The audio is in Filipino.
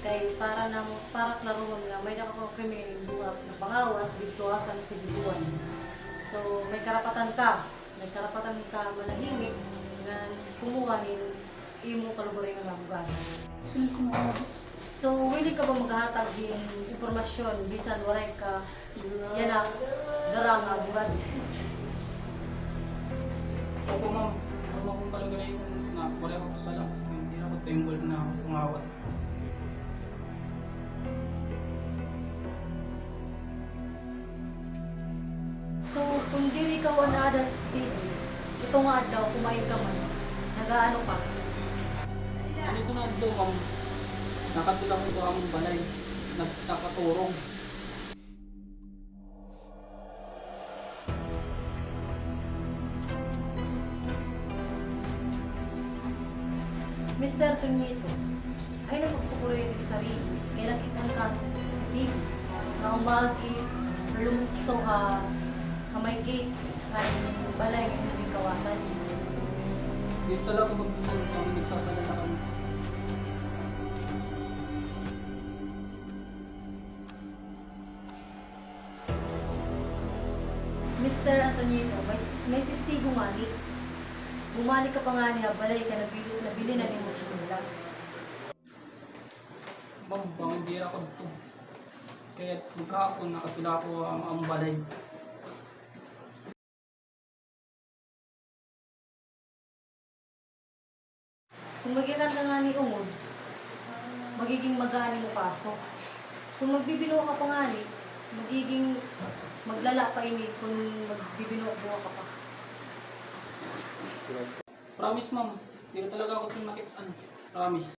Kay para klaro mo nga may dako krimen buhat na pangawat dito asan sa biduan. So may karapatan ka manahimik nga kumuhanin imo kaluburing nga abogado. Sino ko mo? So willing ka ba maghatag din impormasyon bisan walay ka yan ang darang nga abogado? Opo ma'am, ano akong kalagay na wala ko sa lang. Hindi na ako tinggol na pangawat. So kung dili ka wala sa TV, ito nga daw kumain ka man, nagaano ka? Ano ko na ito ma'am? Nakatulang ito ang balay. Nakaturong. Mr. Tunito, ay napagpupuro yung sarili. Kaya nakita ka sa CCTV na umagi, lumukso ka, may gate, kaya balay ng hindi kawatan. Dito talaga magtutulong kami, nagsasalita kami. Mr. Antonito, may testigo nga ni. Bumalik ka pa nga niya, balay ka nabili na ni mo chinilas. Ma'am, pangindira ko dito. Kaya magkahapon nakatula ko ang balay. Kung magigan ka nga ni Ungod, magiging magani mo pasok. Kung magbibino ka pa nga ni, magiging maglala pa ini kung magbibino ka pa. Promise ma'am, hindi na talaga ako itong nakita. Promise.